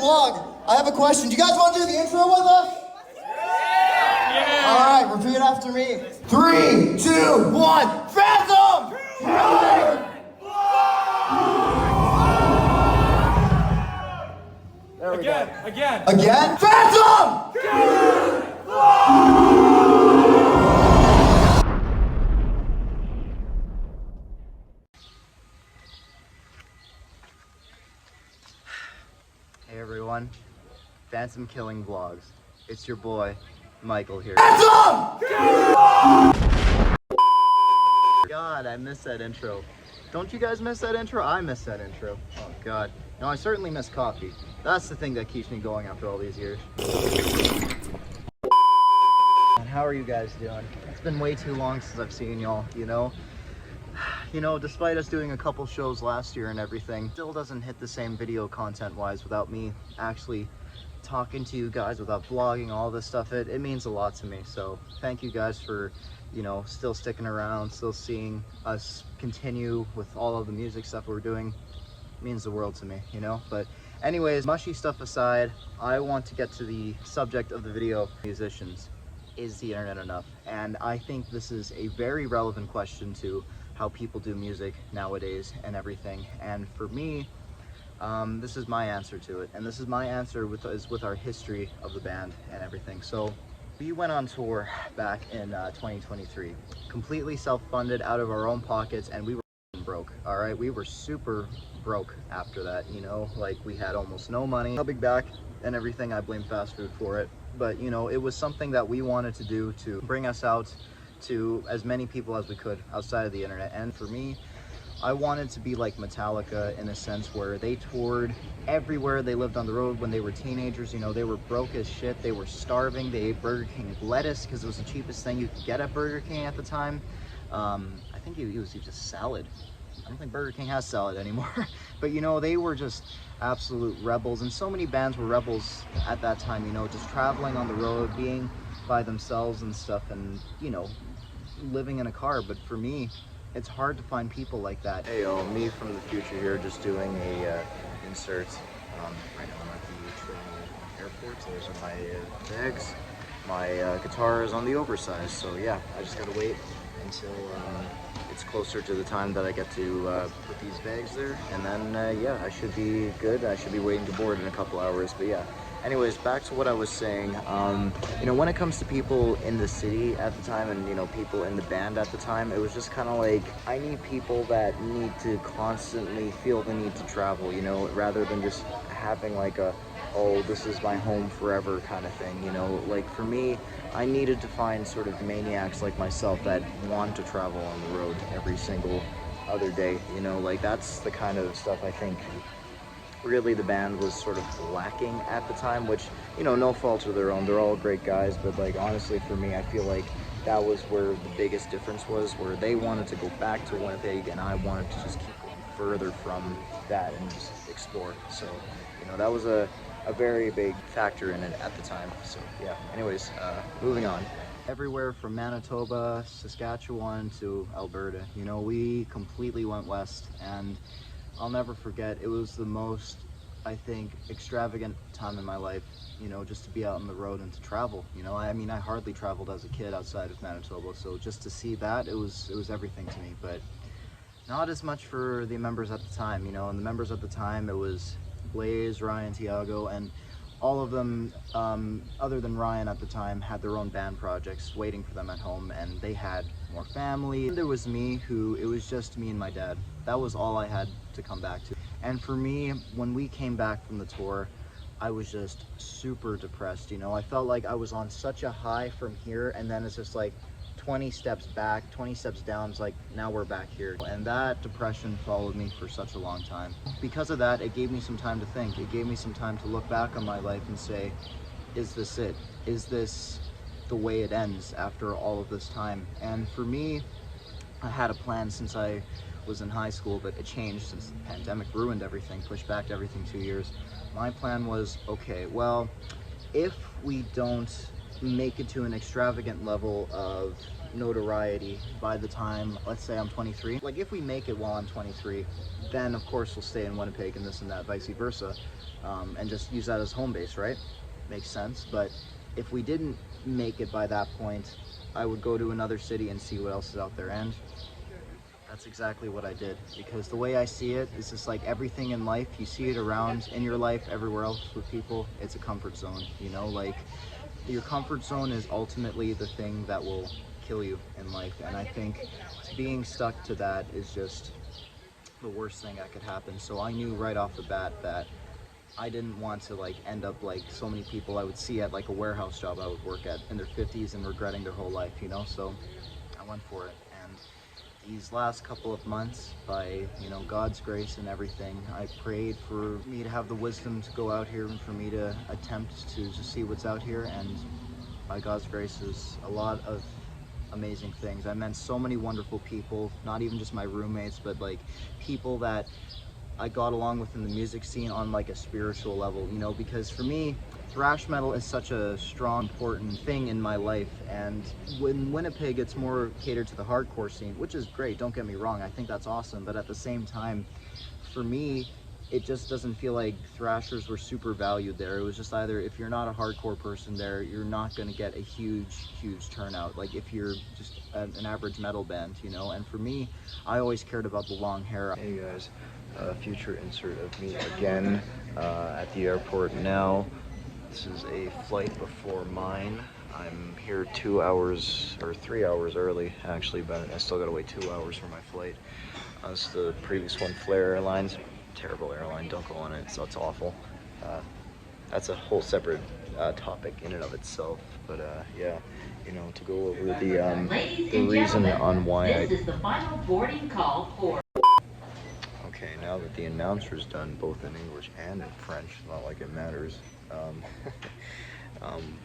vlog. I have a question. Do you guys want to do the intro with us? Yeah! Alright, repeat after me. 3, 2, 1. Phantom! Killing! There we go. Again? Phantom! Killing! Hey everyone, Phantom Killing Vlogs. It's your boy, Michael here. Phantom! God, I miss that intro. Don't you guys miss that intro? I miss that intro. Oh God. No, I certainly miss coffee. That's the thing that keeps me going after all these years. And how are you guys doing? It's been way too long since I've seen y'all, you know? Despite us doing a couple shows last year and everything, still doesn't hit the same video content wise without me actually talking to you guys, without vlogging, all this stuff. It means a lot to me. So thank you guys for, still sticking around, still seeing us continue with all of the music stuff we're doing. It means the world to me, But anyways, mushy stuff aside, I want to get to the subject of the video. Musicians, is the internet enough? And I think this is a very relevant question to how people do music nowadays and everything. And for me, this is my answer to it, and this is my answer with our history of the band and everything. So we went on tour back in 2023, completely self-funded, out of our own pockets, and we were broke. All right, we were super broke after that. Like we had almost no money. Coming back and everything, I blame fast food for it, but it was something that we wanted to do to bring us out to as many people as we could outside of the internet. And for me, I wanted to be like Metallica in a sense where they toured everywhere. They lived on the road when they were teenagers. They were broke as shit. They were starving. They ate Burger King lettuce because it was the cheapest thing you could get at Burger King at the time. I think it was just salad. I don't think Burger King has salad anymore. But they were just absolute rebels, and so many bands were rebels at that time, just traveling on the road, being by themselves and stuff, and living in a car. But for me, it's hard to find people like that. Hey yo, me from the future here, just doing a insert. Right now I'm at the Toronto airport. Those are my bags. My guitar is on the oversized, so yeah, I just gotta wait until it's closer to the time that I get to put these bags there, and then yeah, I should be good. I should be waiting to board in a couple hours. But yeah, anyways, back to what I was saying. When it comes to people in the city at the time, and people in the band at the time, it was just kind of like, I need people that need to constantly feel the need to travel, rather than just having like a, oh, this is my home forever kind of thing. Like for me, I needed to find sort of maniacs like myself that want to travel on the road every single other day. Like that's the kind of stuff I think really the band was sort of lacking at the time, which, no fault of their own. They're all great guys, but like honestly for me, I feel like that was where the biggest difference was, where they wanted to go back to Winnipeg and I wanted to just keep going further from that and just explore. So, that was a very big factor in it at the time. So yeah, anyways, moving on. Everywhere from Manitoba, Saskatchewan to Alberta, we completely went west, and I'll never forget, it was the most, I think, extravagant time in my life, just to be out on the road and to travel. I mean, I hardly traveled as a kid outside of Manitoba, so just to see that, it was everything to me. But not as much for the members at the time, and the members at the time, it was Blaze, Ryan, Tiago, and all of them, other than Ryan at the time, had their own band projects waiting for them at home, and they had more family. There was me, it was just me and my dad. That was all I had to come back to. And for me, when we came back from the tour, I was just super depressed. I felt like I was on such a high from here, and then it's just like 20 steps back, 20 steps down. It's like, now we're back here. And that depression followed me for such a long time. Because of that, it gave me some time to think. It gave me some time to look back on my life and say, is this it? Is this the way it ends after all of this time? And for me, I had a plan since I was in high school, but it changed since the pandemic ruined everything, pushed back everything 2 years. My plan was, okay, well, if we don't make it to an extravagant level of notoriety by the time, let's say I'm 23. Like if we make it while I'm 23, then of course we'll stay in Winnipeg and this and that, vice versa, and just use that as home base, right? Makes sense. But if we didn't make it by that point, I would go to another city and see what else is out there. And that's exactly what I did, because the way I see it is just like everything in life, you see it around in your life, everywhere else with people, it's a comfort zone, you know, like your comfort zone is ultimately the thing that will kill you in life. And I think being stuck to that is just the worst thing that could happen. So I knew right off the bat that I didn't want to like end up like so many people I would see at like a warehouse job I would work at in their 50s and regretting their whole life, you know. So I went for it. And these last couple of months, by, you know, God's grace and everything, I prayed for me to have the wisdom to go out here and for me to attempt to just see what's out here. And by God's grace, there's a lot of amazing things. I met so many wonderful people, not even just my roommates, but like people that I got along with in the music scene on like a spiritual level, you know, because for me, thrash metal is such a strong, important thing in my life. And in Winnipeg, it's more catered to the hardcore scene, which is great, don't get me wrong, I think that's awesome. But at the same time, for me, it just doesn't feel like thrashers were super valued there. It was just either, if you're not a hardcore person there, you're not going to get a huge turnout, like if you're just an average metal band, you know. And for me, I always cared about the long hair. Hey guys, future insert of me again at the airport now. This is a flight before mine. I'm here 2 hours or 3 hours early actually, but I still gotta wait 2 hours for my flight. It's the previous one, Flair Airlines. Terrible airline, don't go on it, so it's awful. That's a whole separate topic in and of itself, but yeah, you know, to go over the reason on why this is the final boarding call for... Okay, now that the announcer's done both in English and in French, not like it matters.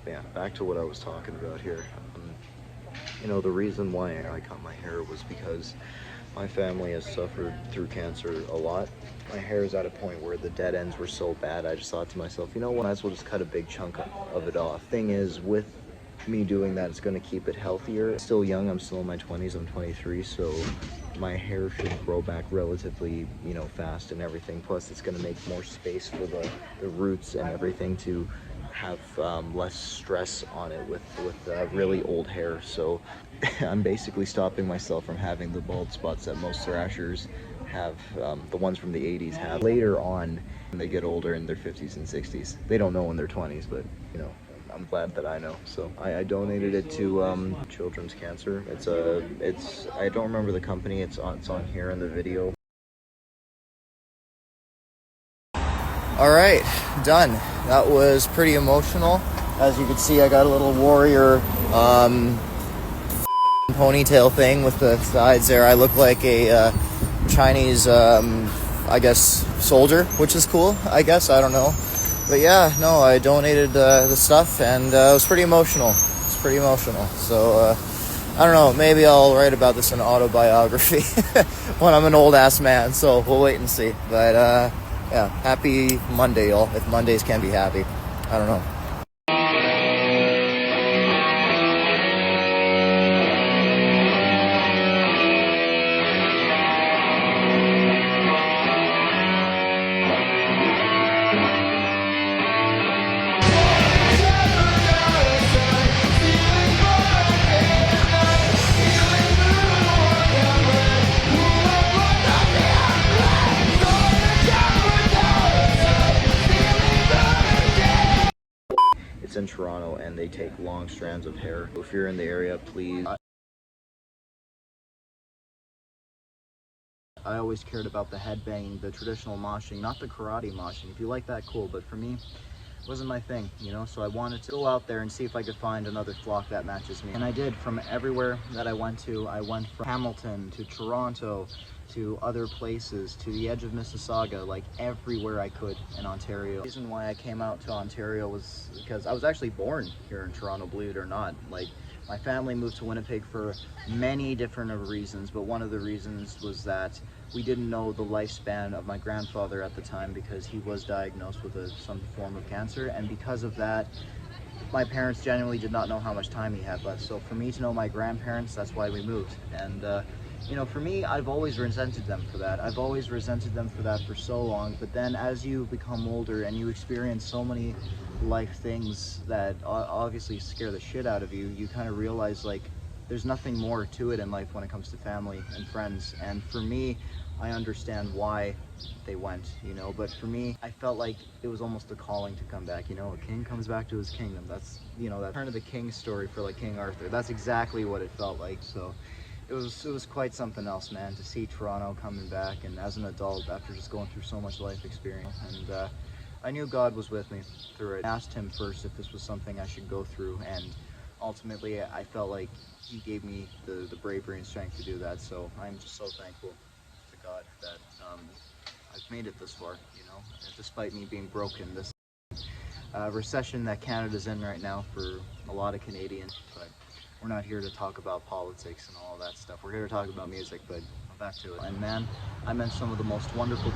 Yeah, back to what I was talking about here. You know, the reason why I cut my hair was because my family has suffered through cancer a lot. My hair is at a point where the dead ends were so bad, I just thought to myself, you know what, I might as well just cut a big chunk of it off. Thing is, with me doing that, it's going to keep it healthier. I'm still young, I'm still in my 20s, I'm 23, so my hair should grow back relatively, you know, fast and everything. Plus, it's going to make more space for the roots and everything to have less stress on it with really old hair. So I'm basically stopping myself from having the bald spots that most thrashers have, the ones from the 80s have. Later on, when they get older in their 50s and 60s, they don't know in their 20s, but, you know, I'm glad that I know. So I donated it to Children's Cancer. It's I don't remember the company. It's on here in the video. All right, done. That was pretty emotional. As you can see, I got a little warrior ponytail thing with the sides there. I look like a Chinese, I guess, soldier, which is cool, I guess. I don't know. But yeah, no, I donated the stuff, and it was pretty emotional. It's pretty emotional. So, I don't know, maybe I'll write about this in an autobiography when I'm an old-ass man, so we'll wait and see. But, yeah, happy Monday, y'all, if Mondays can be happy. I don't know. In Toronto, and they take long strands of hair. If you're in the area, please. I always cared about the headbanging, the traditional moshing, not the karate moshing. If you like that, cool, but for me, it wasn't my thing, you know. So I wanted to go out there and see if I could find another flock that matches me, and I did. From everywhere that I went to, I went from Hamilton to Toronto to other places, to the edge of Mississauga, like everywhere I could in Ontario. The reason why I came out to Ontario was because I was actually born here in Toronto, believe it or not. Like, my family moved to Winnipeg for many different reasons, but one of the reasons was that we didn't know the lifespan of my grandfather at the time because he was diagnosed with some form of cancer, and because of that, my parents genuinely did not know how much time he had left. So for me to know my grandparents, that's why we moved. And you know, for me, I've always resented them for that. I've always resented them for that for so long. But then as you become older and you experience so many life things that obviously scare the shit out of you, you kind of realize like there's nothing more to it in life when it comes to family and friends. And for me, I understand why they went, you know, but for me, I felt like it was almost a calling to come back. You know, a king comes back to his kingdom. That's, you know, that Turn of the King story for like King Arthur. That's exactly what it felt like. So it was quite something else, man, to see Toronto coming back, and as an adult after just going through so much life experience. And I knew God was with me through it. I asked him first if this was something I should go through, and ultimately I felt like he gave me the bravery and strength to do that. So I'm just so thankful to God that I've made it this far, you know, despite me being broken. This recession that Canada's in right now for a lot of Canadians, but we're not here to talk about politics and all that stuff. We're here to talk about music, but back to it. And man, I met some of the most wonderful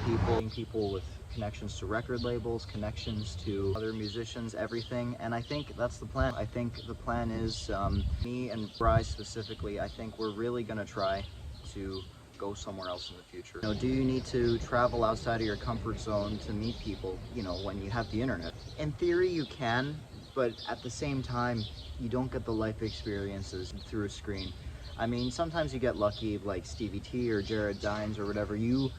people with connections to record labels, connections to other musicians, everything. And I think that's the plan. I think the plan is, me and Bryce specifically, I think we're really gonna try to go somewhere else in the future. You know, do you need to travel outside of your comfort zone to meet people, you know, when you have the internet? In theory, you can, but at the same time, you don't get the life experiences through a screen. I mean, sometimes you get lucky, like Stevie T or Jared Dines or whatever. You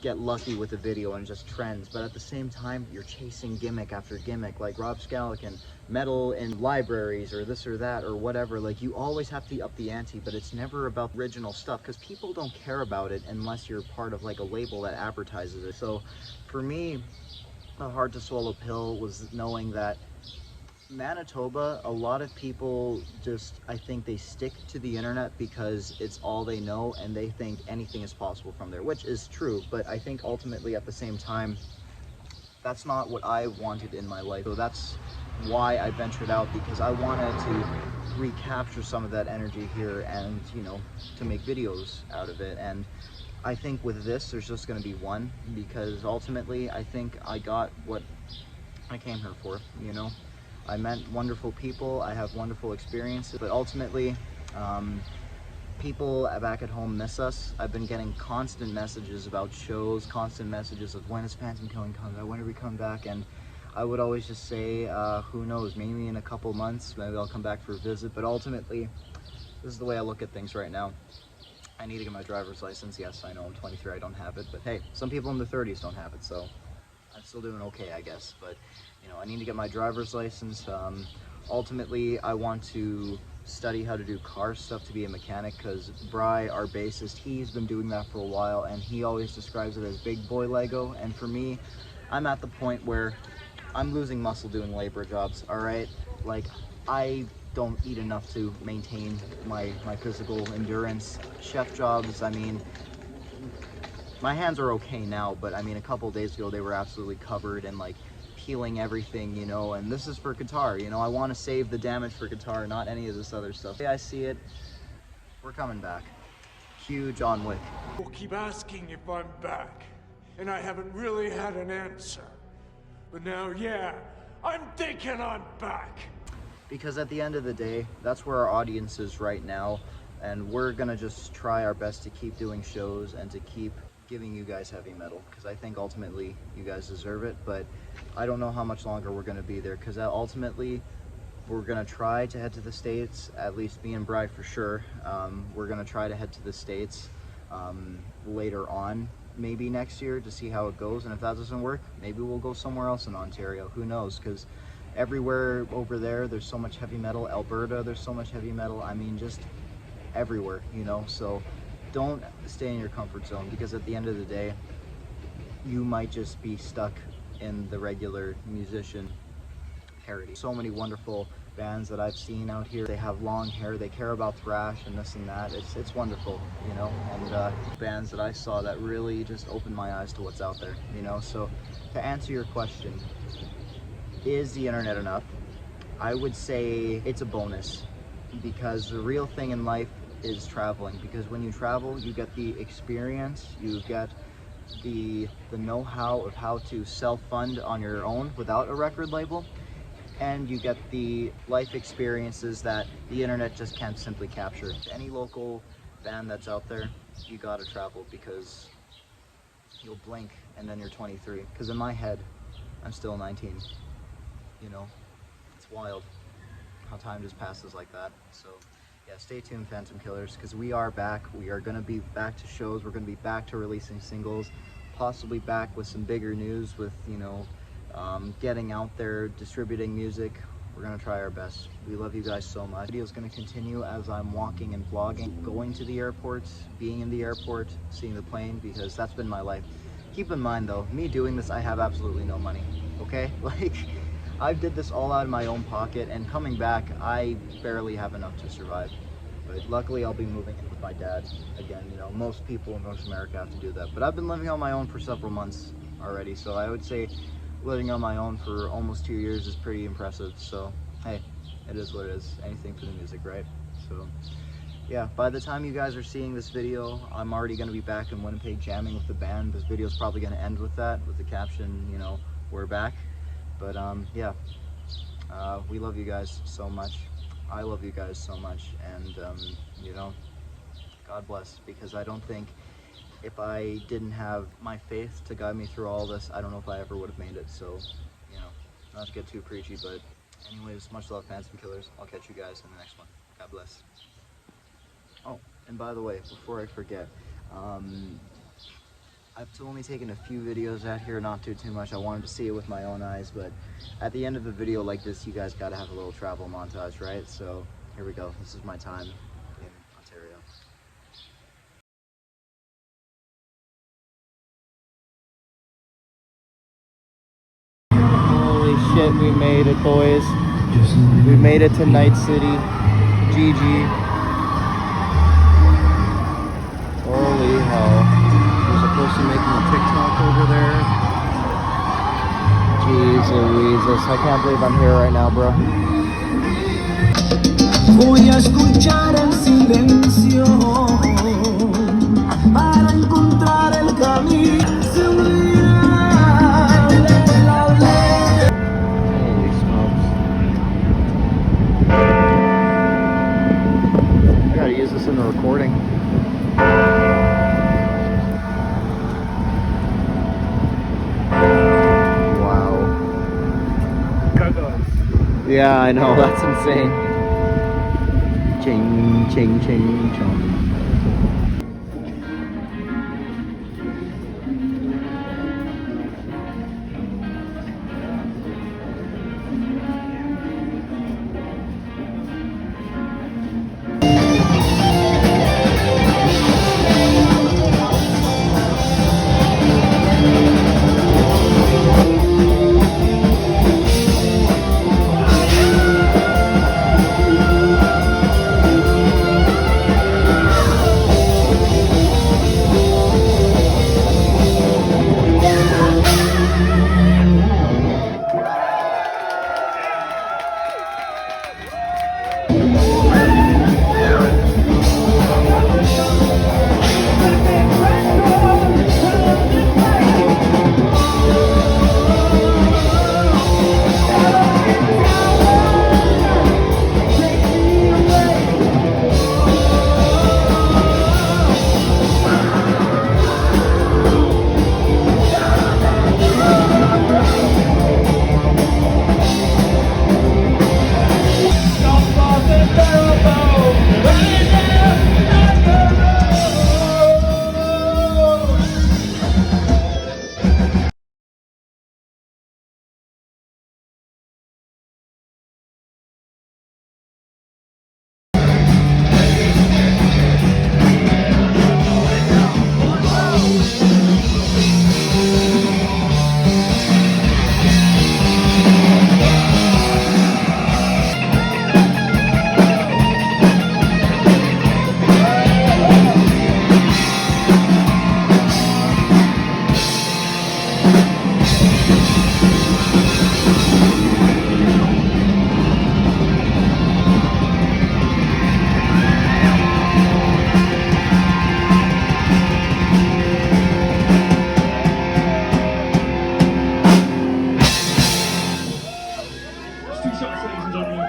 get lucky with a video and just trends, but at the same time, you're chasing gimmick after gimmick, like Rob Scallick and metal in libraries or this or that or whatever. Like, you always have to up the ante, but it's never about original stuff because people don't care about it unless you're part of like a label that advertises it. So for me, a hard to swallow pill was knowing that Manitoba, a lot of people just, I think they stick to the internet because it's all they know and they think anything is possible from there, which is true. But I think ultimately at the same time, that's not what I wanted in my life. So that's why I ventured out, because I wanted to recapture some of that energy here and, you know, to make videos out of it. And I think with this, there's just going to be one, because ultimately I think I got what I came here for, you know. I met wonderful people, I have wonderful experiences, but ultimately, people back at home miss us. I've been getting constant messages about shows, constant messages of when is Phantom Killing coming back, when do we come back, and I would always just say, who knows, maybe in a couple months, maybe I'll come back for a visit, but ultimately, this is the way I look at things right now. I need to get my driver's license. Yes, I know I'm 23, I don't have it, but hey, some people in their 30s don't have it, so I'm still doing okay, I guess. But you know, I need to get my driver's license. Ultimately, I want to study how to do car stuff to be a mechanic, because Bry, our bassist, he's been doing that for a while, and he always describes it as big boy Lego. And for me, I'm at the point where I'm losing muscle doing labor jobs. All right, like I don't eat enough to maintain my physical endurance. Chef jobs, I mean, my hands are okay now, but I mean, a couple days ago they were absolutely covered and like peeling everything, you know. And this is for guitar, you know. I want to save the damage for guitar, not any of this other stuff. The way I see it, we're coming back. Cue John Wick. People keep asking if I'm back, and I haven't really had an answer. But now, yeah, I'm thinking I'm back. Because at the end of the day, that's where our audience is right now, and we're gonna just try our best to keep doing shows and to keep giving you guys heavy metal, because I think ultimately you guys deserve it. But I don't know how much longer we're gonna be there, because ultimately we're gonna try to head to the States, at least me and Bri for sure. We're gonna try to head to the States later on, maybe next year, to see how it goes. And if that doesn't work, maybe we'll go somewhere else in Ontario, who knows, because everywhere over there there's so much heavy metal. Alberta, there's so much heavy metal. I mean, just everywhere, you know. So don't stay in your comfort zone, because at the end of the day you might just be stuck in the regular musician parody. So many wonderful bands that I've seen out here, they have long hair, they care about thrash and this and that. It's wonderful, you know. And bands that I saw that really just opened my eyes to what's out there, you know. So to answer your question, is the internet enough? I would say it's a bonus, because the real thing in life is traveling. Because when you travel, you get the experience, you get the know-how of how to self-fund on your own without a record label. and you get the life experiences that the internet just can't simply capture. Any local band that's out there, you gotta travel, because you'll blink and then you're 23. Because in my head, I'm still 19. You know, it's wild how time just passes like that. So yeah, stay tuned, Phantom Killers, because we are back. We are gonna be back to shows. We're gonna be back to releasing singles, possibly back with some bigger news with, you know, getting out there, distributing music. We're gonna try our best. We love you guys so much. The video is gonna continue as I'm walking and vlogging, going to the airport, being in the airport, seeing the plane, because that's been my life. Keep in mind though, me doing this, I have absolutely no money, okay? Like, I did this all out of my own pocket, and coming back, I barely have enough to survive. But luckily, I'll be moving in with my dad again. You know, most people in North America have to do that. But I've been living on my own for several months already, so I would say living on my own for almost 2 years is pretty impressive. So, hey, it is what it is. Anything for the music, right? So, yeah, by the time you guys are seeing this video, I'm already going to be back in Winnipeg jamming with the band. This video is probably going to end with that, with the caption, you know, we're back. But yeah, we love you guys so much. I love you guys so much, and you know, God bless, because I don't think if I didn't have my faith to guide me through all this, I don't know if I ever would have made it. So, you know, not to get too preachy, but anyways, much love, Phantom Killers. I'll catch you guys in the next one. God bless. Oh, and by the way, before I forget, I've only taken a few videos out here, not too much. I wanted to see it with my own eyes, but at the end of a video like this, you guys gotta have a little travel montage, right? So here we go. This is my time in Ontario. Holy shit, we made it, boys. We made it to Night City. GG. Holy hell. There's a person making a TikTok over there. Jeez Louises, I can't believe I'm here right now, bro. Voy a escuchar el silencio para encontrar el camino. Holy smokes. I gotta use this in the recording. Yeah, I know, that's insane. Ching, ching, ching, ching. shots, ladies and gentlemen.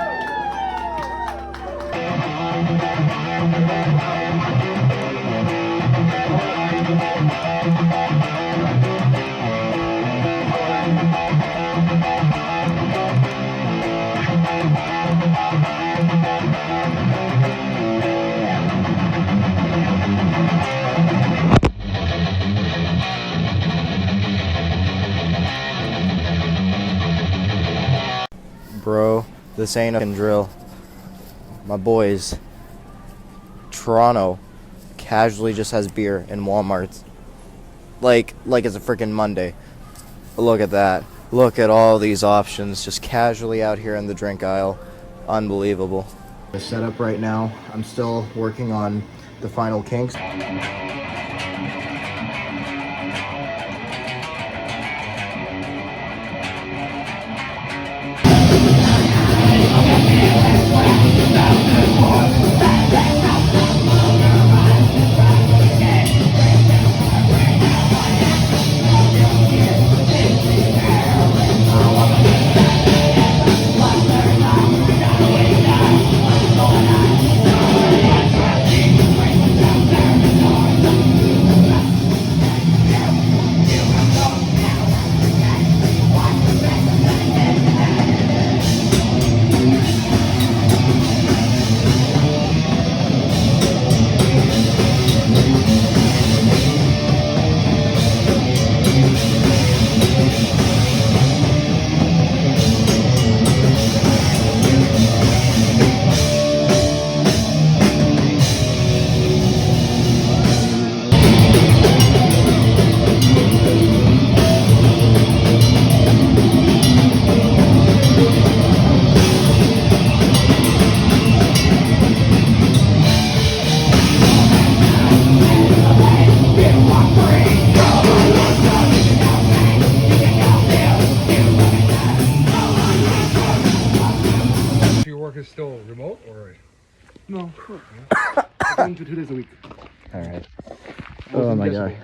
Bro, this ain't a drill. My boys, Toronto casually just has beer in Walmart. Like it's a freaking Monday. Look at that. Look at all these options just casually out here in the drink aisle. Unbelievable. The setup right now, I'm still working on the final kinks. Is still remote or? No. I'm going to 2 days a week. All right. Oh my god.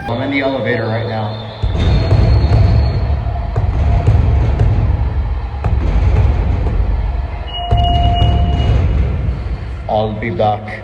I'm in the elevator right now. I'll be back.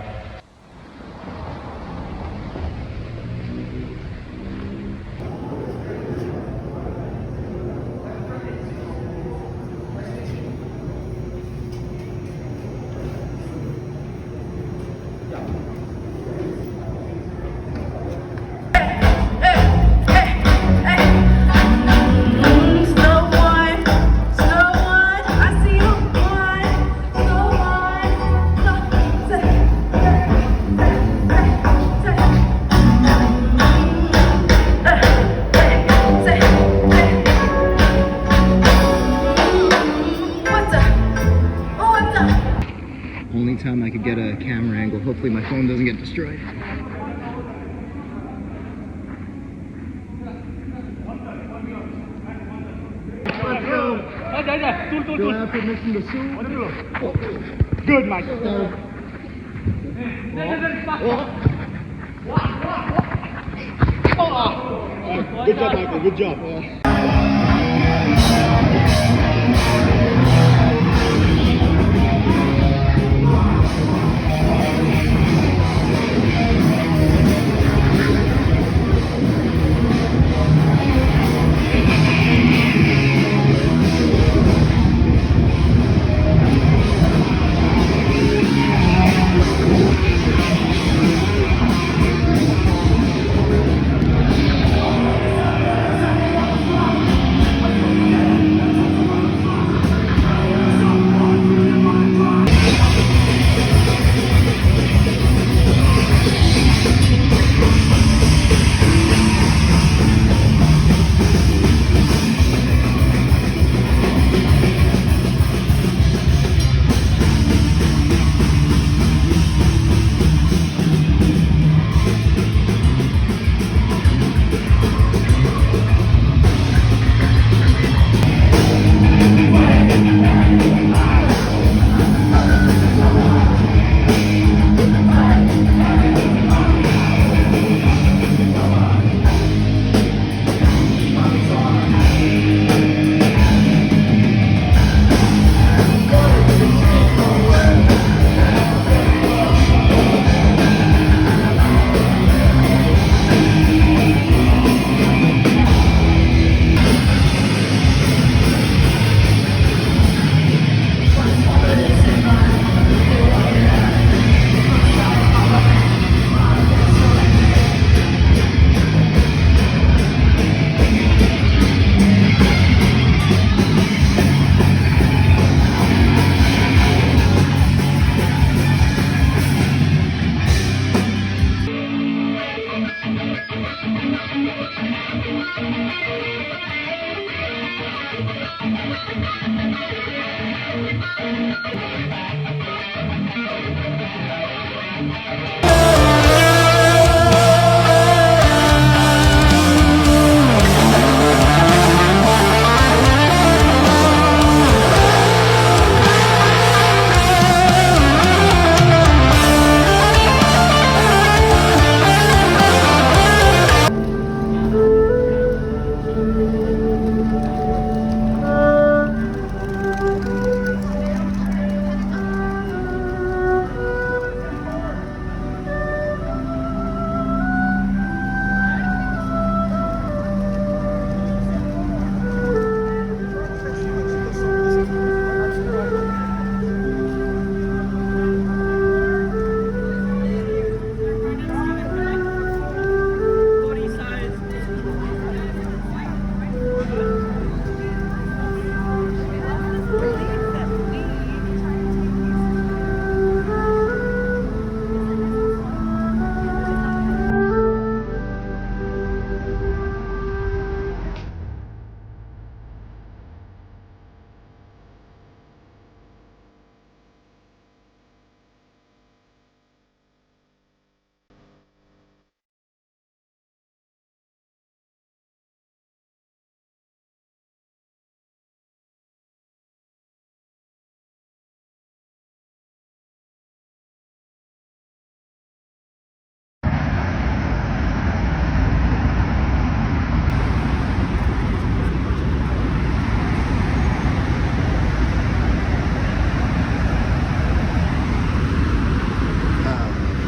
Only time I could get a camera angle. Hopefully my phone doesn't get destroyed. Do I have permission to sue? Good, Mike. Good job, Michael. Good job.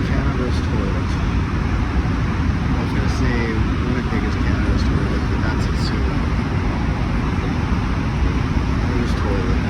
Canada's toilet. I was gonna say Winnipeg is Canada's toilet, but that's assuming. There's toilet.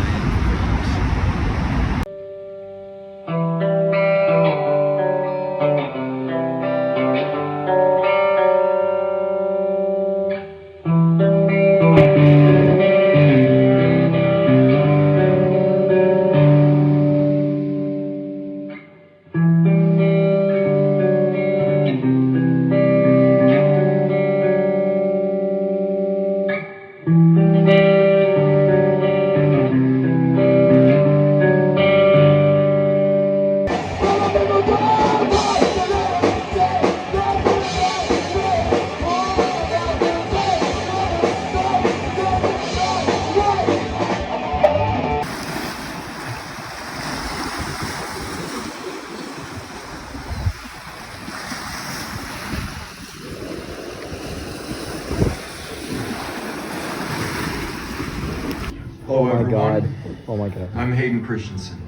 Hello, Oh my god. everyone. Oh my god. I'm Hayden Christensen,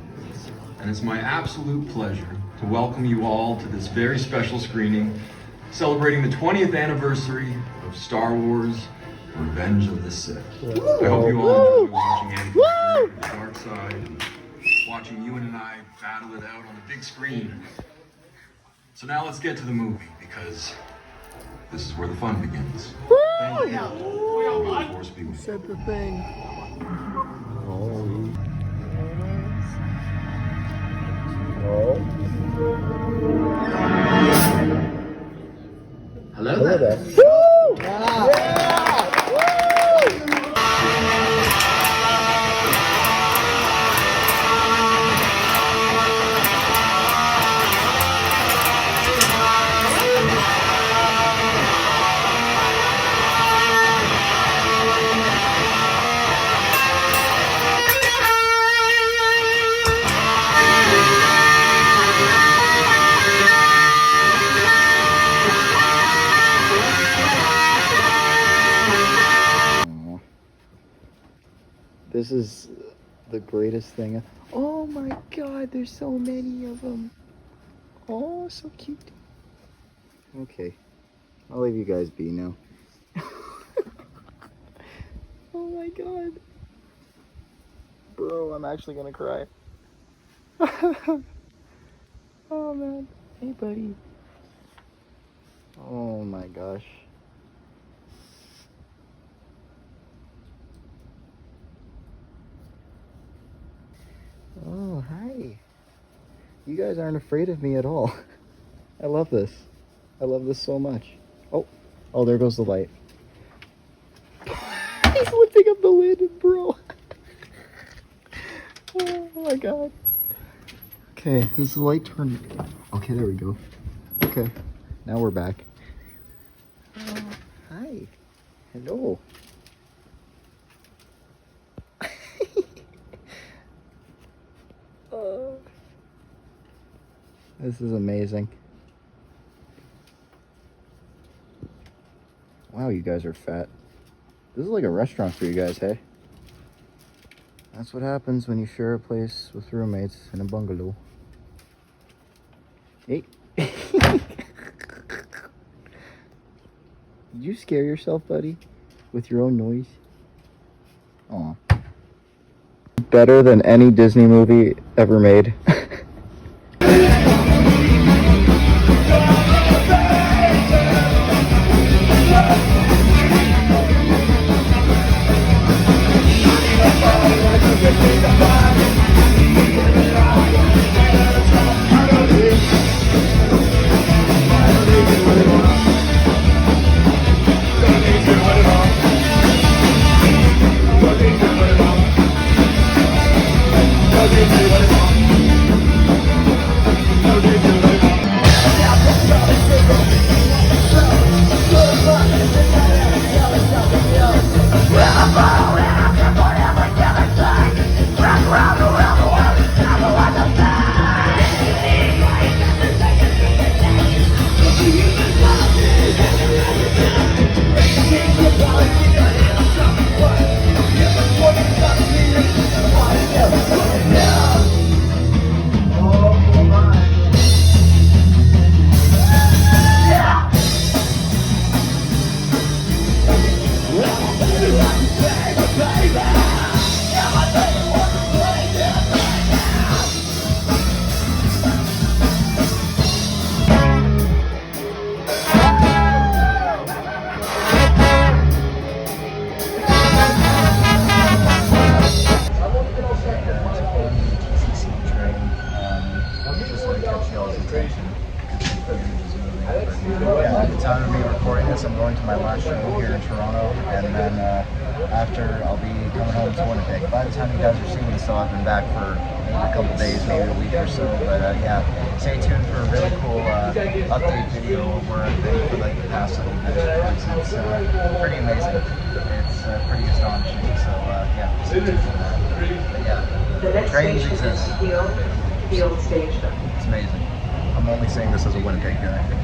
and it's my absolute pleasure to welcome you all to this very special screening celebrating the 20th anniversary of Star Wars Revenge of the Sith. I hope you all enjoy watching Anakin's journey to the dark side and watching Ewan and I battle it out on the big screen. So now let's get to the movie, because this is where the fun begins. Thank you. May the Force be with you. Said the thing. Holy. Hello there. Woo! This is the greatest thing. Oh my god, there's so many of them. Oh, so cute. Okay, I'll leave you guys be now. Oh my god. Bro, I'm actually gonna cry. Oh man. Hey buddy. Oh my gosh. Oh, hi. You guys aren't afraid of me at all. I love this. I love this so much. Oh, oh, there goes the light. He's lifting up the lid, bro. Oh my god. Okay, is the light turned? Okay, there we go. Okay, now we're back. Hi. Hello. This is amazing. Wow, you guys are fat. This is like a restaurant for you guys, hey? That's what happens when you share a place with roommates in a bungalow. Hey. Did you scare yourself, buddy? With your own noise? Aw. Better than any Disney movie ever made. Yeah, at the time of me recording this, I'm going to my last show here in Toronto, and then after I'll be coming home to Winnipeg. By the time you guys are seeing this, I'll have been back for a couple days, maybe a week or so. But yeah, stay tuned for a really cool update video of where I've been for like the past little bit. It's pretty amazing. It's pretty astonishing. So yeah, stay tuned for that. But yeah, trains exist. Field Station. It's amazing. I'm only saying this as a Winnipeg guy.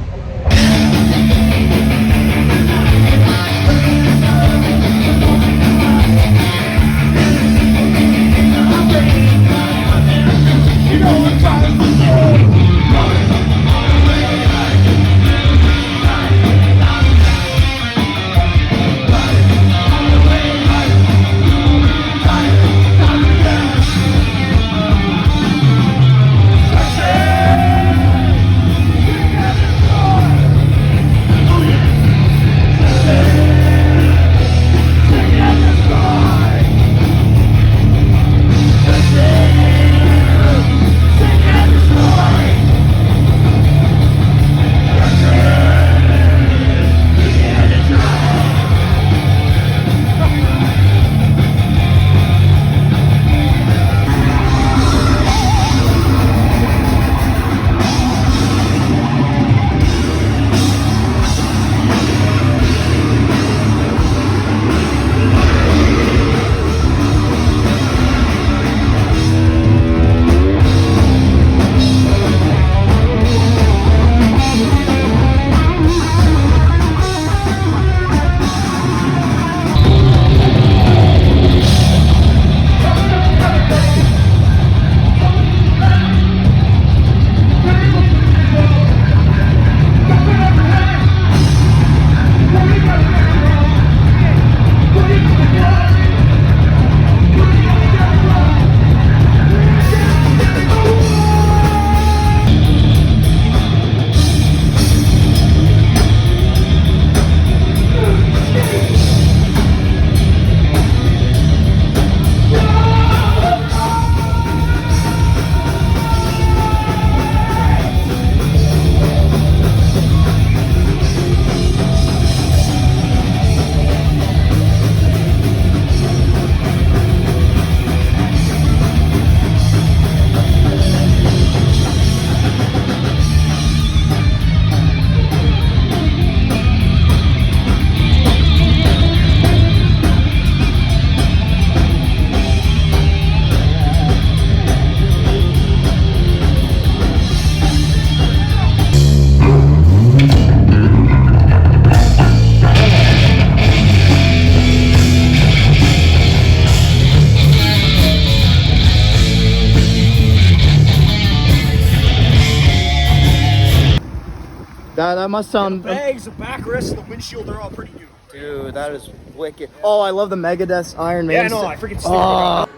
That must sound. Bags, the backrest, and the windshield, they're all pretty new. Dude, that is wicked. Oh, I love the Megadeth Iron Yeah, Maiden. no, I freaking stand.